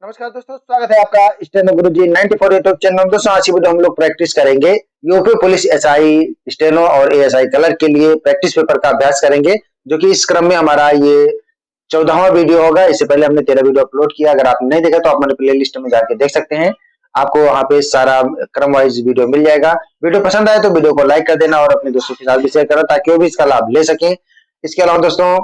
नमस्कार दोस्तों, स्वागत है आपका स्टेनो गुरुजी 94 यूट्यूब चैनल। दोस्तों आज की वीडियो हम लोग प्रैक्टिस करेंगे यूपी पुलिस एसआई स्टेनो और एएसआई क्लर्क के लिए प्रैक्टिस पेपर का अभ्यास करेंगे, जो कि इस क्रम में हमारा ये 14वां वीडियो होगा। इससे पहले हमने 13 वीडियो अपलोड किया। अगर आपने नहीं देखा तो आप हमारे प्ले लिस्ट में जाके देख सकते हैं। आपको वहाँ पे सारा क्रम वाइज वीडियो मिल जाएगा। वीडियो पसंद आए तो वीडियो को लाइक कर देना और अपने दोस्तों के साथ भी शेयर करना, ताकि वो भी इसका लाभ ले सकें। इसके अलावा दोस्तों,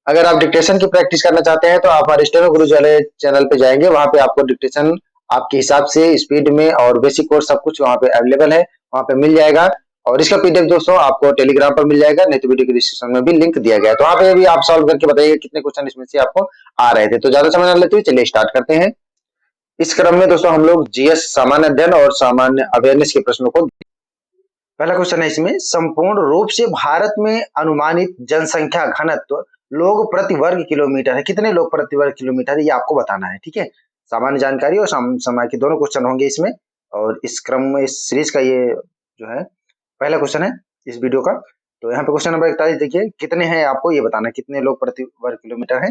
अगर आप डिक्टेशन की प्रैक्टिस करना चाहते हैं तो आप हमारे स्टेनो गुरुजी वाले चैनल पे जाएंगे। वहां पे आपको डिक्टेशन आपके हिसाब से स्पीड में और बेसिक कोर्स सब कुछ वहां पे अवेलेबल है, वहां पे मिल जाएगा। और इसका पीडीएफ दोस्तों आपको टेलीग्राम पर मिल जाएगा, नहीं तो वीडियो के डिस्क्रिप्शन में भी लिंक दिया गया है। तो वहां पे भी आप सॉल्व करके बताइए कितने क्वेश्चन इसमें से आपको आ रहे थे। तो ज्यादा समय न लेते हुए चलिए स्टार्ट करते हैं। इस क्रम में दोस्तों हम लोग जीएस सामान्य अध्ययन और सामान्य अवेयरनेस के प्रश्नों को, पहला क्वेश्चन है इसमें, संपूर्ण रूप से भारत में अनुमानित जनसंख्या घनत्व लोग प्रति वर्ग किलोमीटर है। कितने लोग प्रति वर्ग किलोमीटर है ये आपको बताना है। ठीक है, सामान्य जानकारी और समय के दोनों क्वेश्चन होंगे इसमें। और इस क्रम में इस सीरीज का ये जो है पहला क्वेश्चन है इस वीडियो का। तो यहाँ पे क्वेश्चन नंबर 41 देखिए, कितने हैं आपको ये बताना है, कितने लोग प्रति वर्ग किलोमीटर है।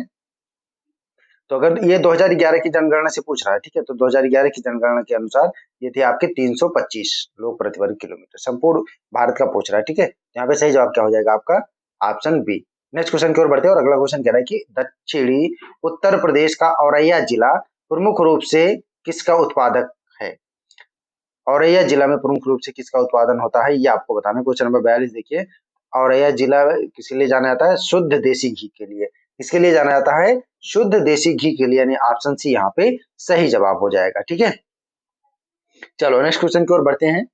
तो अगर ये 2011 की जनगणना से पूछ रहा है, ठीक है, तो 2011 की जनगणना के अनुसार ये थे आपके 325 लोग प्रति वर्ग किलोमीटर, संपूर्ण भारत का पूछ रहा है। ठीक है, यहाँ पे सही जवाब क्या हो जाएगा आपका, ऑप्शन बी। नेक्स्ट क्वेश्चन की ओर बढ़ते हैं और अगला क्वेश्चन कह रहा है कि दक्षिणी उत्तर प्रदेश का औरैया जिला प्रमुख रूप से किसका उत्पादक है। औरैया जिला में प्रमुख रूप से किसका उत्पादन होता है ये आपको बताना है। क्वेश्चन नंबर 42 देखिए, औरैया जिला किसके लिए जाना जाता है, शुद्ध देसी घी के लिए। किसके लिए जाना जाता है, शुद्ध देसी घी के लिए, यानी ऑप्शन सी यहाँ पे सही जवाब हो जाएगा। ठीक है, चलो नेक्स्ट क्वेश्चन की ओर बढ़ते हैं।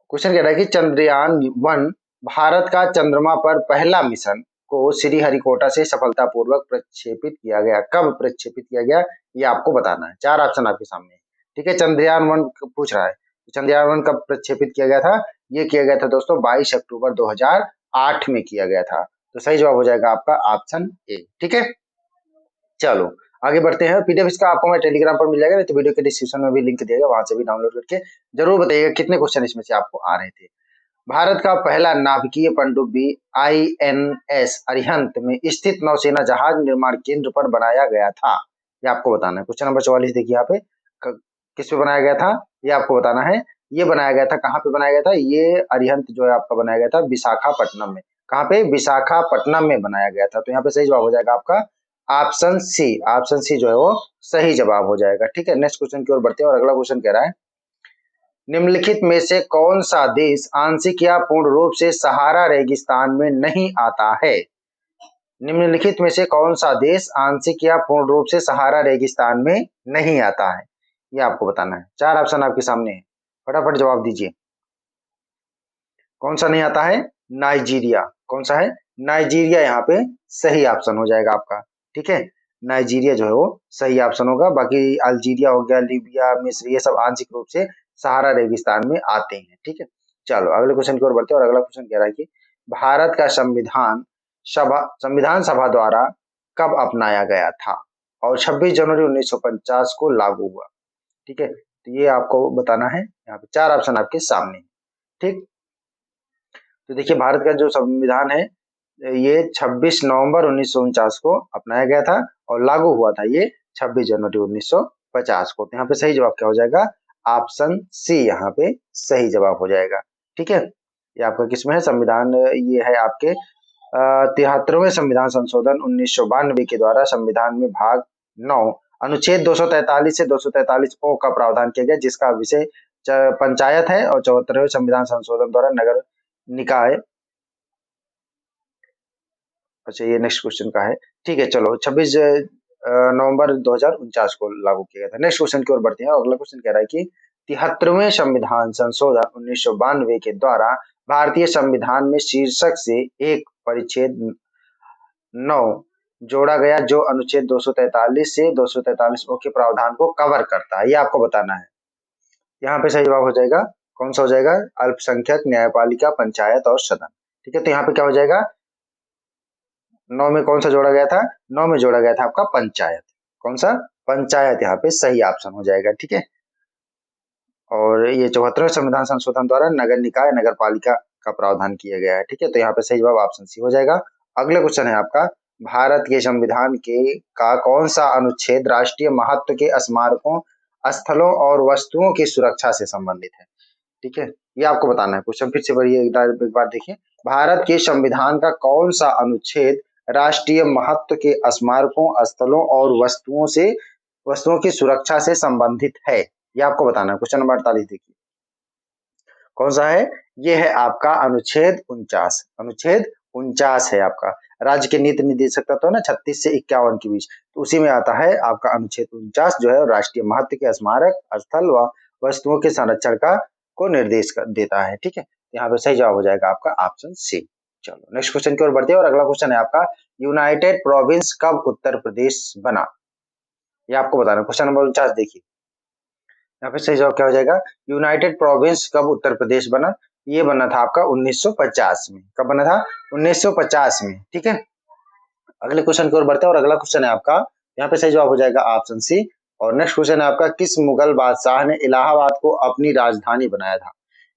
क्वेश्चन कह रहा है कि चंद्रयान 1 भारत का चंद्रमा पर पहला मिशन को श्रीहरिकोटा से सफलतापूर्वक प्रक्षेपित किया गया। कब प्रक्षेपित किया गया ये आपको बताना है। 4 ऑप्शन आपके सामने है। ठीक है, चंद्रयान 1 पूछ रहा है, चंद्रयान 1 कब प्रक्षेपित किया गया था। ये किया गया था दोस्तों 22 अक्टूबर 2008 में किया गया था। तो सही जवाब हो जाएगा आपका ऑप्शन ए। ठीक है, चलो आगे बढ़ते हैं। पीडीएफ इसका आपको मैं टेलीग्राम पर मिल जाएगा, नहीं तो वीडियो के डिस्क्रिप्शन में भी लिंक दिया गया, वहां से भी डाउनलोड करके जरूर बताइएगा कितने क्वेश्चन इसमें से आपको आ रहे थे। भारत का पहला नाभिकीय पनडुब्बी आईएनएस अरिहंत में स्थित नौसेना जहाज निर्माण केंद्र पर बनाया गया था। ये आपको बताना है। क्वेश्चन नंबर 44 देखिए, यहाँ पे किस पे बनाया गया था ये आपको बताना है। ये बनाया गया था, कहाँ पे बनाया गया था, ये अरिहंत जो है आपका बनाया गया था विशाखापट्टनम में। कहाँ पे, विशाखापट्टनम में बनाया गया था। तो यहाँ पे सही जवाब हो जाएगा आपका ऑप्शन सी। ऑप्शन सी जो है वो सही जवाब हो जाएगा। ठीक है, नेक्स्ट क्वेश्चन की ओर बढ़ते हैं और अगला क्वेश्चन कह रहा है, निम्नलिखित में से कौन सा देश आंशिक या पूर्ण रूप से सहारा रेगिस्तान में नहीं आता है। निम्नलिखित में से कौन सा देश आंशिक या पूर्ण रूप से सहारा रेगिस्तान में नहीं आता है ये आपको बताना है। 4 ऑप्शन आपके सामने है, फटाफट जवाब दीजिए। कौन सा नहीं आता है, नाइजीरिया। कौन सा है, नाइजीरिया यहाँ पे सही ऑप्शन हो जाएगा आपका। ठीक है, नाइजीरिया जो है वो सही ऑप्शन होगा। बाकी अल्जीरिया हो गया, लीबिया, मिस्र, ये सब आंशिक रूप से सहारा रेगिस्तान में आते हैं। ठीक है, चलो अगले क्वेश्चन की ओर बढ़ते हैं और अगला क्वेश्चन कह रहा है कि भारत का संविधान सभा द्वारा कब अपनाया गया था और 26 जनवरी 1950 को लागू हुआ। ठीक है, तो ये आपको बताना है। यहाँ पे 4 ऑप्शन आपके सामने है। ठीक, तो देखिए भारत का जो संविधान है ये 26 नवंबर 1949 को अपनाया गया था और लागू हुआ था ये 26 जनवरी 1950 को। तो यहाँ पे सही जवाब क्या हो जाएगा, ऑप्शन सी यहाँ पे सही जवाब हो जाएगा। ठीक है, ये आपका किसमें है, संविधान, ये है आपके 73वें संविधान संशोधन 1992 के द्वारा संविधान में भाग 9 अनुच्छेद 243 से 243 ओ का प्रावधान किया गया, जिसका विषय पंचायत है। और 74वें संविधान संशोधन द्वारा नगर निकाय, अच्छा ये नेक्स्ट क्वेश्चन का है। ठीक है, चलो 26 नवंबर 2049 को लागू किया गया था। नेक्स्ट क्वेश्चन की ओर बढ़ते हैं और अगला क्वेश्चन कह रहा है कि 73वें संविधान संशोधन 1992 के द्वारा भारतीय संविधान में शीर्षक से एक परिच्छेद 9 जोड़ा गया, जो अनुच्छेद 243 से 243 ओ के प्रावधान को कवर करता है। ये आपको बताना है। यहाँ पे सही जवाब हो जाएगा, कौन सा हो जाएगा, अल्पसंख्यक, न्यायपालिका, पंचायत और सदन। ठीक है, तो यहाँ पे क्या हो जाएगा, 9 में कौन सा जोड़ा गया था, 9 में जोड़ा गया था आपका पंचायत। कौन सा, पंचायत यहाँ पे सही ऑप्शन हो जाएगा। ठीक है, और ये 74वें संविधान संशोधन द्वारा नगर निकाय, नगर पालिका का प्रावधान किया गया है। ठीक है, तो यहाँ पे सही जवाब ऑप्शन सी हो जाएगा। अगला क्वेश्चन है आपका, भारत के संविधान के का कौन सा अनुच्छेद राष्ट्रीय महत्व के स्मारकों, स्थलों और वस्तुओं की सुरक्षा से संबंधित है? ठीक है, ये आपको बताना है। क्वेश्चन फिर से पढ़िए, एक बार देखिए। भारत के संविधान का कौन सा अनुच्छेद राष्ट्रीय महत्व के स्मारकों, स्थलों और वस्तुओं की सुरक्षा से संबंधित है? ये आपको बताना है। क्वेश्चन नंबर 48 देखिए, कौन सा है? ये है आपका अनुच्छेद 49। अनुच्छेद 49 है आपका। राज्य के नीति निर्देशक तत्व ना 36 से 51 के बीच, तो उसी में आता है आपका अनुच्छेद 49 जो है राष्ट्रीय महत्व के स्मारक, स्थल व वस्तुओं के संरक्षण का को देता है। ठीक है, यहाँ पे सही जवाब हो जाएगा आपका ऑप्शन सी। चलो नेक्स्ट क्वेश्चन की ओर बढ़ते हैं, और अगला क्वेश्चन है आपका, यूनाइटेड प्रोविंस कब उत्तर प्रदेश बना? ये आपको बताना है। क्वेश्चन नंबर 49 देखिए, यहाँ पे सही जवाब क्या हो जाएगा? यूनाइटेड प्रोविंस कब उत्तर प्रदेश बना? ये बना था आपका 1950 में। कब बना था? 1950 में। ठीक है, अगले क्वेश्चन की ओर बढ़ते हैं, और अगला क्वेश्चन है आपका, यहाँ पे सही जवाब हो जाएगा ऑप्शन सी। और नेक्स्ट क्वेश्चन है आपका, किस मुगल बादशाह ने इलाहाबाद को अपनी राजधानी बनाया था?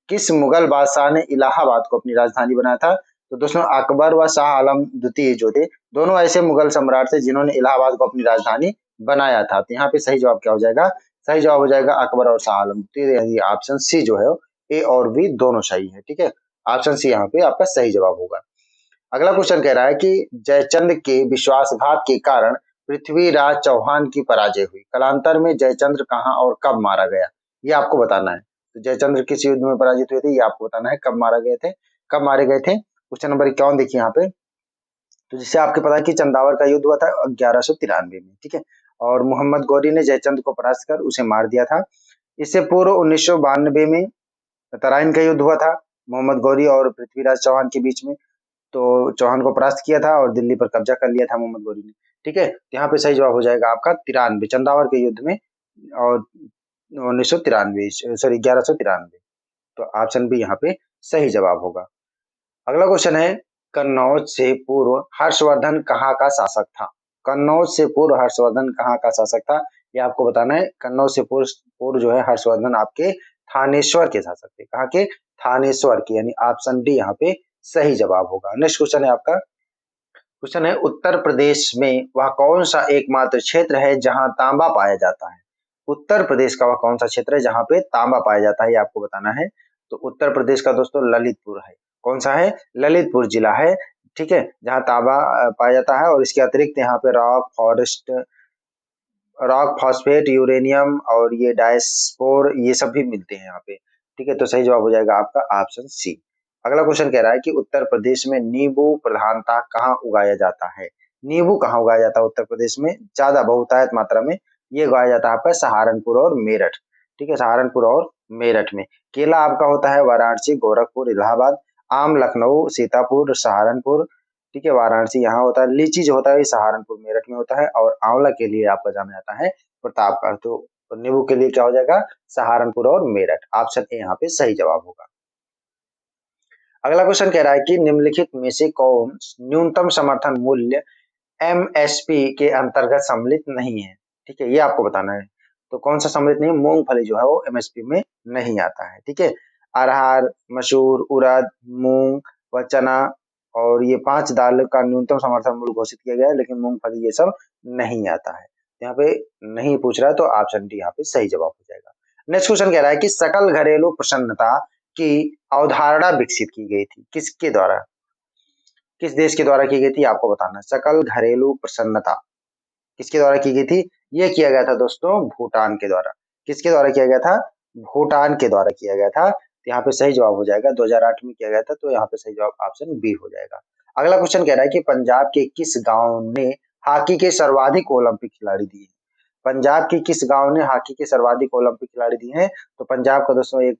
किस मुगल बादशाह ने इलाहाबाद को अपनी राजधानी बनाया था? तो दोस्तों अकबर व शाह आलम द्वितीय जो थे, दोनों ऐसे मुगल सम्राट थे जिन्होंने इलाहाबाद को अपनी राजधानी बनाया था। तो यहाँ पे सही जवाब क्या हो जाएगा? सही जवाब हो जाएगा अकबर और शाह आलम द्वितीय, यानी ऑप्शन सी जो है ए और बी दोनों सही है। ठीक है, ऑप्शन सी यहाँ पे आपका सही जवाब होगा। अगला क्वेश्चन कह रहा है कि जयचंद के विश्वासघात के कारण पृथ्वीराज चौहान की पराजय हुई। कालांतर में जयचंद्र कहाँ और कब मारा गया? ये आपको बताना है। तो जयचंद्र किस युद्ध में पराजित हुए थे, ये आपको बताना है। कब मारा गए थे, कब मारे गए थे? क्वेश्चन नंबर 51 देखिए यहाँ पे, तो जिससे आपको पता है कि चंदावर का युद्ध हुआ था 1193 में। ठीक है, और मोहम्मद गौरी ने जयचंद को परास्त कर उसे मार दिया था। इससे पूर्व 1992 में तराइन का युद्ध हुआ था मोहम्मद गौरी और पृथ्वीराज चौहान के बीच में। तो चौहान को परास्त किया था और दिल्ली पर कब्जा कर लिया था मोहम्मद गौरी ने। ठीक है, यहाँ पे सही जवाब हो जाएगा आपका 93, चंदावर के युद्ध में, और 1993 सॉरी 1193। तो ऑप्शन बी यहाँ पे सही जवाब होगा। अगला क्वेश्चन है, कन्नौज से पूर्व हर्षवर्धन कहाँ का शासक था? कन्नौज से पूर्व हर्षवर्धन कहाँ का शासक था? ये आपको बताना है। कन्नौज से पूर्व जो है हर्षवर्धन आपके थानेश्वर के शासक थे। कहाँ के? थानेश्वर के, यानी ऑप्शन डी यहाँ पे सही जवाब होगा। नेक्स्ट क्वेश्चन है आपका, क्वेश्चन है, उत्तर प्रदेश में वह कौन सा एकमात्र क्षेत्र है जहां तांबा पाया जाता है? उत्तर प्रदेश का वह कौन सा क्षेत्र है जहां पे तांबा पाया जाता है, ये आपको बताना है। तो उत्तर प्रदेश का दोस्तों ललितपुर है। कौन सा है? ललितपुर जिला है। ठीक है, जहां तांबा पाया जाता है, और इसके अतिरिक्त यहाँ पे रॉक फॉस्फेट, यूरेनियम और ये डायस्पोर, ये सब भी मिलते हैं यहाँ पे। ठीक है, तो सही जवाब हो जाएगा आपका ऑप्शन सी। अगला क्वेश्चन कह रहा है कि उत्तर प्रदेश में नींबू प्रधानता कहाँ उगाया जाता है? नींबू कहाँ उगाया जाता है उत्तर प्रदेश में ज्यादा बहुतायत मात्रा में? ये उगाया जाता है आपका सहारनपुर और मेरठ। ठीक है, सहारनपुर और मेरठ में। केला आपका होता है वाराणसी, गोरखपुर, इलाहाबाद। आम लखनऊ, सीतापुर, सहारनपुर। ठीक है, वाराणसी यहाँ होता है। लीची जो होता है सहारनपुर मेरठ में होता है, और आंवला के लिए आपका जाना जाता है प्रतापगढ़। तो नींबू के लिए क्या हो जाएगा? सहारनपुर और मेरठ। ऑप्शन ए यहाँ पे सही जवाब होगा। अगला क्वेश्चन कह रहा है कि निम्नलिखित में से कौन न्यूनतम समर्थन मूल्य एमएसपी के अंतर्गत सम्मिलित नहीं है? ठीक है, ये आपको बताना है। तो कौन सा सम्मिलित नहीं है? मूंगफली जो है वो एमएसपी में नहीं आता है। ठीक है, अरहर, मसूर, उड़द, मूंग व चना, और ये 5 दाल का न्यूनतम समर्थन मूल्य घोषित किया गया है, लेकिन मूंगफली ये सब नहीं आता है। यहाँ पे नहीं पूछ रहा है, तो ऑप्शन डी यहाँ पे सही जवाब हो जाएगा। नेक्स्ट क्वेश्चन कह रहा है कि सकल घरेलू प्रसन्नता की अवधारणा विकसित की गई थी किसके द्वारा? किस देश के द्वारा की गई थी आपको बताना है। सकल घरेलू प्रसन्नता किसके द्वारा की गई थी? ये किया गया था दोस्तों भूटान के द्वारा। किसके द्वारा किया गया था? भूटान के द्वारा किया गया था। तो यहाँ पे सही जवाब हो जाएगा 2008 में किया गया था, तो यहाँ पे सही जवाब ऑप्शन बी हो जाएगा। अगला क्वेश्चन कह रहा है कि पंजाब के किस गांव ने हॉकी के सर्वाधिक ओलंपिक खिलाड़ी दिए? पंजाब के किस गांव ने हॉकी के सर्वाधिक ओलंपिक खिलाड़ी दिए हैं? तो पंजाब का दोस्तों एक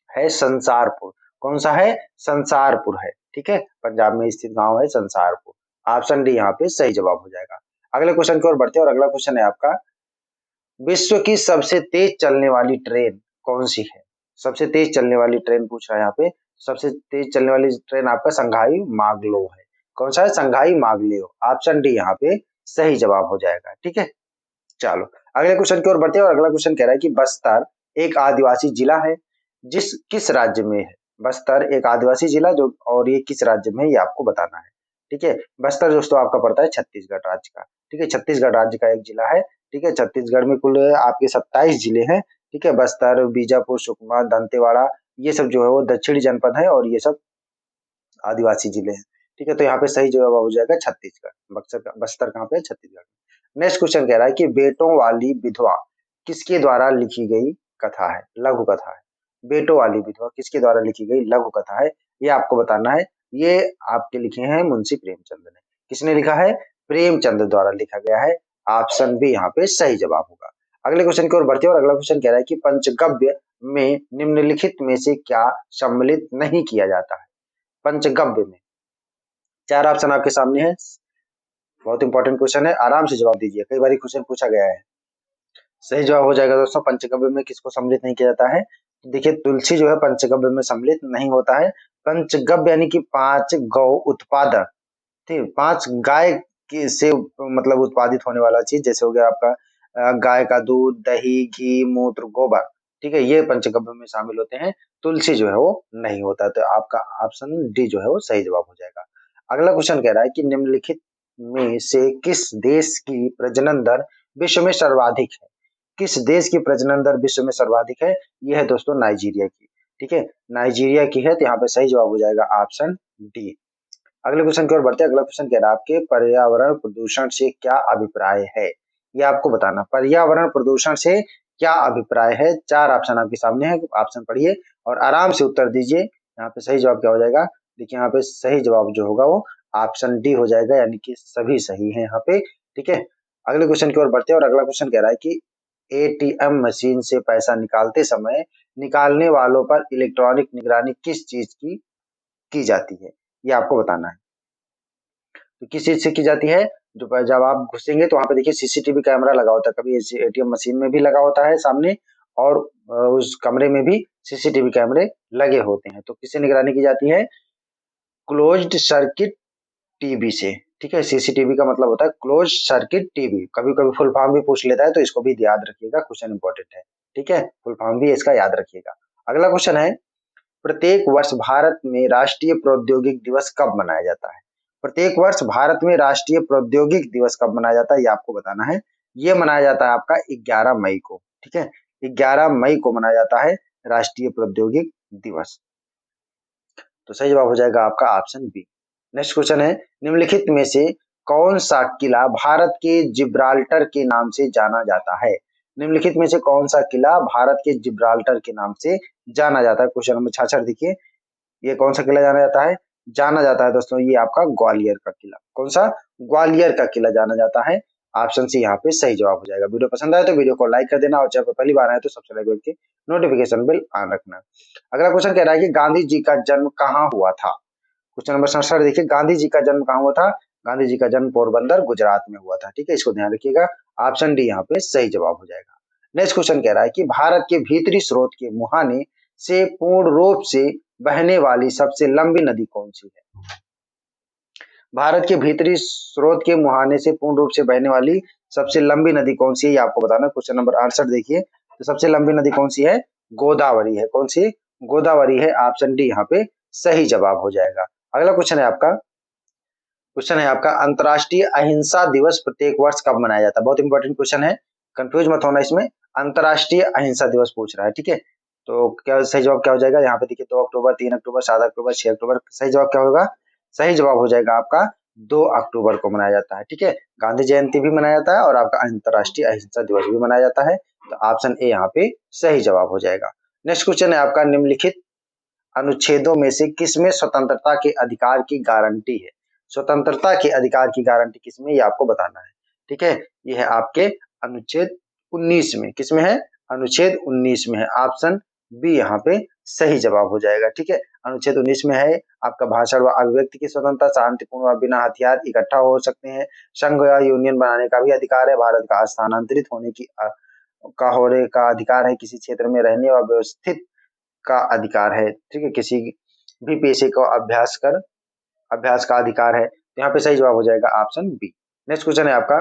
है संसारपुर। कौन सा है? संसारपुर है। ठीक है, पंजाब में स्थित गांव है संसारपुर। ऑप्शन डी यहाँ पे सही जवाब हो जाएगा। अगले क्वेश्चन की ओर बढ़ते हैं, और अगला क्वेश्चन है आपका, विश्व की सबसे तेज चलने वाली ट्रेन कौन सी है? सबसे तेज चलने वाली ट्रेन पूछ रहा है यहाँ पे। सबसे तेज चलने वाली ट्रेन आपका संघाई मागलो है। कौन सा है? संघाई मागलो। ऑप्शन डी यहाँ पे सही जवाब हो जाएगा। ठीक है, चलो अगले क्वेश्चन की ओर बढ़ते हैं, और अगला क्वेश्चन कह रहा है कि बस्तर एक आदिवासी जिला है किस राज्य में है? बस्तर एक आदिवासी जिला जो, और ये किस राज्य में है ये आपको बताना है। ठीक है। बस्तर दोस्तों आपका पड़ता है छत्तीसगढ़ राज्य का, ठीक है, छत्तीसगढ़ राज्य का एक जिला है, ठीक है। छत्तीसगढ़ में कुल आपके 27 जिले हैं, ठीक है। बस्तर, बीजापुर, सुकमा, दंतेवाड़ा, ये सब जो है वो दक्षिणी जनपद है और ये सब आदिवासी जिले हैं, ठीक है। तो यहाँ पे सही जवाब हो जाएगा छत्तीसगढ़। बक्सर बस्तर कहाँ पे है? छत्तीसगढ़। नेक्स्ट क्वेश्चन कह रहा है कि बेटों वाली विधवा किसके द्वारा लिखी गई कथा है? लघु कथा है। बेटों वाली विधवा किसके द्वारा लिखी गई लघु कथा है? ये आपको बताना है। ये आपके लिखे हैं मुंशी प्रेमचंद ने। किसने लिखा है? प्रेमचंद द्वारा लिखा गया है। ऑप्शन बी यहाँ पे सही जवाब होगा। अगले क्वेश्चन की ओर बढ़ते हैं और अगला क्वेश्चन कह रहा है कि पंचगव्य में निम्नलिखित में से क्या सम्मिलित नहीं किया जाता है? पंचगव्य में चार ऑप्शन आपके सामने है। बहुत इंपॉर्टेंट क्वेश्चन है, आराम से जवाब दीजिए, कई बार क्वेश्चन पूछा गया है। सही जवाब हो जाएगा दोस्तों, पंचगव्य में किसको सम्मिलित नहीं किया जाता है? देखिए तुलसी जो है पंचगव्य में सम्मिलित नहीं होता है। पंचगव्य यानी कि 5 गौ उत्पादक, ठीक, 5 गाय की से मतलब उत्पादित होने वाला चीज, जैसे हो गया आपका गाय का दूध, दही, घी, मूत्र, गोबर, ठीक है, ये पंचगव्य में शामिल होते हैं। तुलसी जो है वो नहीं होता, तो आपका ऑप्शन डी जो है वो सही जवाब हो जाएगा। अगला क्वेश्चन कह रहा है कि निम्नलिखित में से किस देश की प्रजनन दर विश्व में सर्वाधिक है? किस देश की प्रजनन दर विश्व में सर्वाधिक है? यह है दोस्तों नाइजीरिया की, ठीक है, नाइजीरिया की है। तो यहाँ पे सही जवाब हो जाएगा ऑप्शन डी। अगले क्वेश्चन की ओर बढ़ते हैं। अगला क्वेश्चन कह रहा है आपके पर्यावरण प्रदूषण से क्या अभिप्राय है? ये आपको बताना, पर्यावरण प्रदूषण से क्या अभिप्राय है? चार ऑप्शन आपके सामने है, ऑप्शन पढ़िए और आराम से उत्तर दीजिए। यहाँ पे सही जवाब क्या हो जाएगा? देखिए यहाँ पे सही जवाब जो होगा वो ऑप्शन डी हो जाएगा, यानी कि सभी सही है यहाँ पे, ठीक है। अगले क्वेश्चन की ओर बढ़ते हैं और अगला क्वेश्चन कह रहा है कि एटीएम मशीन से पैसा निकालते समय निकालने वालों पर इलेक्ट्रॉनिक निगरानी किस चीज की जाती है? ये आपको बताना है। तो किस चीज से की जाती है? जो जब आप घुसेंगे तो वहां पे देखिए सीसीटीवी कैमरा लगा होता है, कभी एटीएम मशीन में भी लगा होता है सामने, और उस कमरे में भी सीसीटीवी कैमरे लगे होते हैं। तो किससे निगरानी की जाती है? क्लोज्ड सर्किट टीवी से, ठीक है। सीसीटीवी का मतलब होता है क्लोज सर्किट टीवी। कभी कभी फुल फॉर्म भी पूछ लेता है, तो इसको भी याद रखिएगा, क्वेश्चन इंपॉर्टेंट है, ठीक है, फुल फॉर्म भी इसका याद रखिएगा। अगला क्वेश्चन है, प्रत्येक वर्ष भारत में राष्ट्रीय प्रौद्योगिक दिवस कब मनाया जाता है? प्रत्येक वर्ष भारत में राष्ट्रीय प्रौद्योगिक दिवस कब मनाया जाता है? ये आपको बताना है। ये मनाया जाता है आपका 11 मई को, ठीक है, 11 मई को मनाया जाता है राष्ट्रीय प्रौद्योगिक दिवस। तो सही जवाब हो जाएगा आपका ऑप्शन बी। नेक्स्ट क्वेश्चन है, निम्नलिखित में से कौन सा किला भारत के जिब्राल्टर के नाम से जाना जाता है? निम्नलिखित में से कौन सा किला भारत के जिब्राल्टर के नाम से जाना जाता है? क्वेश्चन नंबर 66 देखिए, ये कौन सा किला जाना जाता है? जाना जाता है दोस्तों ये आपका ग्वालियर का किला। कौन सा? ग्वालियर का किला जाना जाता है। ऑप्शन सी यहाँ पे सही जवाब हो जाएगा। वीडियो पसंद आए तो वीडियो को लाइक कर देना और चैनल पर पहली बार आए तो सब्सक्राइब करके नोटिफिकेशन बिल ऑन रखना। अगला क्वेश्चन कह रहा है कि गांधी जी का जन्म कहाँ हुआ था? क्वेश्चन नंबर 67 देखिए, गांधी जी का जन्म कहाँ हुआ था? गांधी जी का जन्म पोरबंदर गुजरात में हुआ था, ठीक है, इसको ध्यान रखिएगा। ऑप्शन डी यहाँ पे सही जवाब हो जाएगा। नेक्स्ट क्वेश्चन कह रहा है कि भारत के भीतरी स्रोत के मुहाने से पूर्ण रूप से बहने वाली सबसे लंबी नदी कौन सी है? भारत के भीतरी स्रोत के मुहाने से पूर्ण रूप से बहने वाली सबसे लंबी नदी कौन सी है? ये आपको बताना है। क्वेश्चन नंबर 68 देखिए, तो सबसे लंबी नदी कौन सी है? गोदावरी है। कौन सी? गोदावरी है। ऑप्शन डी यहाँ पे सही जवाब हो जाएगा। अगला क्वेश्चन है आपका, क्वेश्चन है आपका अंतर्राष्ट्रीय अहिंसा दिवस प्रत्येक वर्ष कब मनाया जाता है? बहुत इंपॉर्टेंट क्वेश्चन है, कंफ्यूज मत होना इसमें। अंतर्राष्ट्रीय अहिंसा दिवस पूछ रहा है, ठीक है। तो क्या सही जवाब क्या हो जाएगा? यहाँ पे देखिए 2 अक्टूबर, 3 अक्टूबर, 7 अक्टूबर, 6 अक्टूबर। सही जवाब क्या होगा? सही जवाब हो जाएगा आपका 2 अक्टूबर को मनाया जाता है, ठीक है। गांधी जयंती भी मनाया जाता है और आपका अंतर्राष्ट्रीय अहिंसा दिवस भी मनाया जाता है। तो ऑप्शन ए यहाँ पे सही जवाब हो जाएगा। नेक्स्ट क्वेश्चन है आपका, निम्नलिखित अनुच्छेदों में से किसमें स्वतंत्रता के अधिकार की गारंटी है? स्वतंत्रता के अधिकार की गारंटी किसमें? ये आपको बताना है, ठीक है। ये है आपके अनुच्छेद 19 में। किसमें है? अनुच्छेद 19 में है। ऑप्शन बी यहाँ पे सही जवाब हो जाएगा, ठीक है। अनुच्छेद 19 में है आपका भाषण व अभिव्यक्ति की स्वतंत्रता, शांतिपूर्ण व बिना हथियार इकट्ठा हो सकते हैं, संघ या यूनियन बनाने का भी अधिकार है, भारत का स्थानांतरित होने की होने का अधिकार है, किसी क्षेत्र में रहने व व्यवस्थित का अधिकार है, ठीक है, किसी भी पेशे को अभ्यास का अधिकार है। तो यहाँ पे सही जवाब हो जाएगा ऑप्शन बी। नेक्स्ट क्वेश्चन है आपका,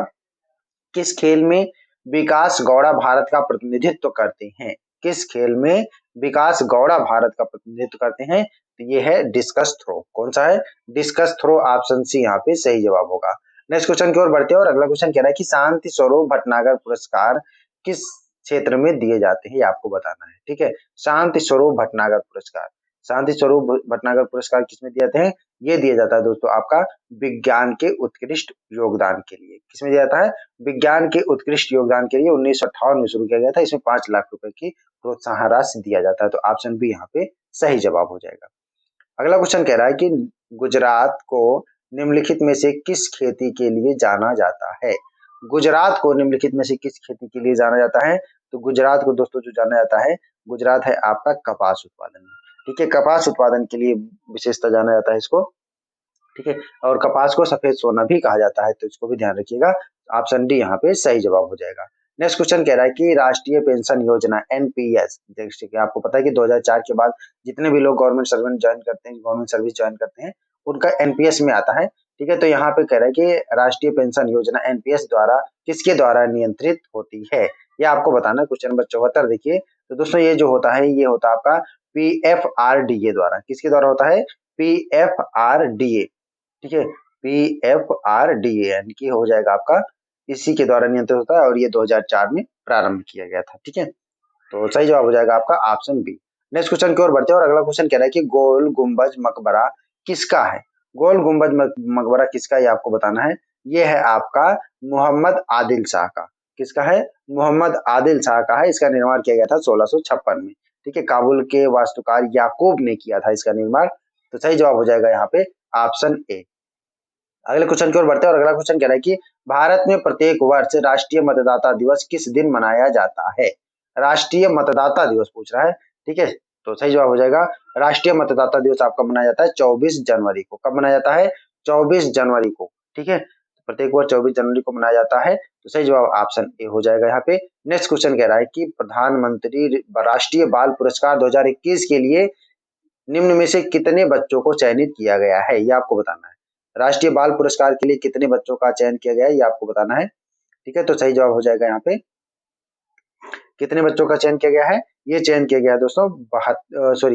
किस खेल में विकास गौड़ा भारत का प्रतिनिधित्व करते हैं? किस खेल में विकास गौड़ा भारत का प्रतिनिधित्व करते हैं? तो ये है डिस्कस थ्रो। कौन सा है? Discus throw. ऑप्शन सी यहाँ पे सही जवाब होगा। नेक्स्ट क्वेश्चन की ओर बढ़ते हैं और अगला क्वेश्चन कह रहा है कि शांति स्वरूप भटनागर पुरस्कार किस क्षेत्र में दिए जाते हैं, ये आपको बताना है। ठीक है, शांति स्वरूप भटनागर पुरस्कार। शांति स्वरूप भटनागर पुरस्कार किसमें दिए जाते हैं? ये दिया जाता है दोस्तों आपका विज्ञान के उत्कृष्ट योगदान के लिए। किसमें दिया जाता है? विज्ञान के उत्कृष्ट योगदान के लिए 1958 में शुरू किया गया था। इसमें 5 लाख रुपए की प्रोत्साहन राशि दिया जाता है। तो ऑप्शन बी यहाँ पे सही जवाब हो जाएगा। अगला क्वेश्चन कह रहा है कि गुजरात को निम्नलिखित में से किस खेती के लिए जाना जाता है? गुजरात को निम्नलिखित में से किस खेती के लिए जाना जाता है? तो गुजरात को दोस्तों जो जाना जाता है, गुजरात है आपका कपास उत्पादन में। ठीक है, कपास उत्पादन के लिए विशेषता जाना जाता है इसको। ठीक है, और कपास को सफेद सोना भी कहा जाता है, तो इसको भी ध्यान रखिएगा। ऑप्शन डी यहाँ पे सही जवाब हो जाएगा। नेक्स्ट क्वेश्चन कह रहा है कि राष्ट्रीय पेंशन योजना एनपीएस, जैसे कि आपको पता है कि 2004 के बाद जितने भी लोग गवर्नमेंट सर्वेंट ज्वाइन करते हैं, गवर्नमेंट सर्विस ज्वाइन करते हैं, उनका एनपीएस में आता है। ठीक है, तो यहाँ पे कह रहा है कि राष्ट्रीय पेंशन योजना एनपीएस द्वारा किसके द्वारा नियंत्रित होती है, ये आपको बताना है। क्वेश्चन नंबर 74 देखिए। तो दोस्तों ये जो होता है, ये होता है आपका पीएफआरडीए द्वारा। किसके द्वारा होता है? पीएफआरडीए। ठीक है, पीएफआरडीए यानी कि हो जाएगा आपका इसी के द्वारा नियंत्रित होता है, और ये 2004 में प्रारंभ किया गया था। ठीक है, तो सही जवाब हो जाएगा आपका ऑप्शन बी। नेक्स्ट क्वेश्चन की ओर बढ़ते हैं और अगला क्वेश्चन कह रहा है कि गोल गुंबज मकबरा किसका है? गोल गुंबज मकबरा किसका, ये आपको बताना है। ये है आपका मोहम्मद आदिल शाह का। किसका है? मोहम्मद आदिल शाह का है। इसका निर्माण किया गया था 1656 में। ठीक है, काबुल के वास्तुकार याकूब ने किया था इसका निर्माण। तो सही जवाब हो जाएगा यहाँ पे ऑप्शन ए। अगले क्वेश्चन की ओर बढ़ते हैं और अगला क्वेश्चन कह रहा है कि भारत में प्रत्येक वर्ष राष्ट्रीय मतदाता दिवस किस दिन मनाया जाता है? राष्ट्रीय मतदाता दिवस पूछ रहा है। ठीक है, तो सही जवाब हो जाएगा राष्ट्रीय मतदाता दिवस आपका मनाया जाता है 24 जनवरी को। कब मनाया जाता है? 24 जनवरी को। ठीक है, प्रत्येक वर्ष 24 जनवरी को मनाया जाता है। तो सही जवाब ऑप्शन ए हो जाएगा यहाँ पे। नेक्स्ट क्वेश्चन कह रहा है कि प्रधानमंत्री राष्ट्रीय बाल पुरस्कार 2021 के लिए निम्न में से कितने बच्चों को चयनित किया गया है, ये आपको बताना है। राष्ट्रीय बाल पुरस्कार के लिए कितने बच्चों का चयन किया गया है, ये आपको बताना है। ठीक है, तो सही जवाब हो जाएगा यहाँ पे कितने बच्चों का चयन किया गया है? ये चयन किया गया है दोस्तों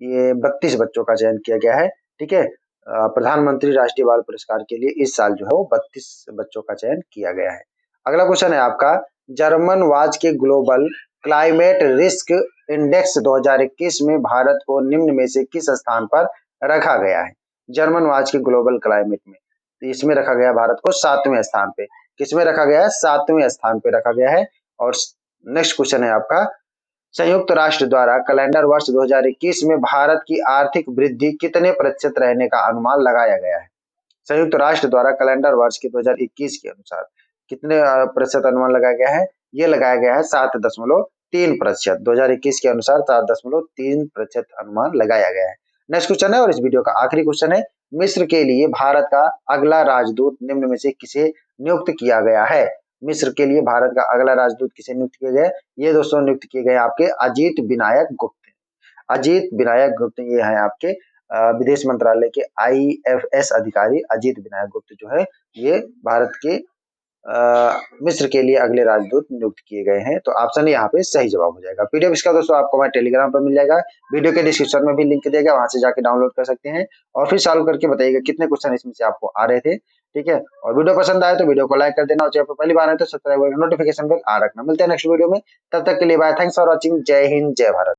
ये 32 बच्चों का चयन किया गया है। ठीक है, प्रधानमंत्री राष्ट्रीय बाल पुरस्कार के लिए इस साल जो है वो 32 बच्चों का चयन किया गया है। अगला क्वेश्चन है आपका जर्मन वाच के ग्लोबल क्लाइमेट रिस्क इंडेक्स 2021 में भारत को निम्न में से किस स्थान पर रखा गया है? जर्मन वाच के ग्लोबल क्लाइमेट में, तो इसमें रखा गया भारत को 7वें स्थान पे। किसमें रखा गया है? 7वें स्थान पे रखा गया है। और नेक्स्ट क्वेश्चन है आपका संयुक्त राष्ट्र द्वारा कैलेंडर वर्ष 2021 में भारत की आर्थिक वृद्धि कितने प्रतिशत रहने का अनुमान लगाया गया है? संयुक्त राष्ट्र द्वारा कैलेंडर वर्ष के 2021 के अनुसार कितने प्रतिशत अनुमान लगाया गया है? ये लगाया गया है 7.3%। 2021 के अनुसार 7.3% अनुमान लगाया गया है। नेक्स्ट क्वेश्चन है और इस वीडियो का आखिरी क्वेश्चन है, मिस्र के लिए भारत का अगला राजदूत निम्न में से किसे नियुक्त किया गया है? मिस्र के लिए भारत का अगला राजदूत किसे नियुक्त किया गया है? ये दोस्तों नियुक्त किए गए आपके अजीत विनायक गुप्त। अजीत विनायक गुप्त ये है आपके विदेश मंत्रालय के आईएफएस अधिकारी अजीत विनायक गुप्त जो है ये भारत के मिस्र के लिए अगले राजदूत नियुक्त किए गए हैं। तो ऑप्शन यहाँ पे सही जवाब हो जाएगा। पीडीएफ इसका दोस्तों आपको हमारे टेलीग्राम पर मिल जाएगा। वीडियो के डिस्क्रिप्शन में भी लिंक दिया गया, वहां से जाके डाउनलोड कर सकते हैं और फिर सॉल्व करके बताइएगा कितने क्वेश्चन इसमें से आपको आ रहे थे। ठीक है, और वीडियो पसंद आए तो वीडियो को लाइक कर देना और चैनल पर पहली बार आए तो सब्सक्राइब करके नोटिफिकेशन बेल आ रखना। मिलते हैं नेक्स्ट वीडियो में, तब तक के लिए बाय। Thanks for watching. जय हिंद, जय भारत।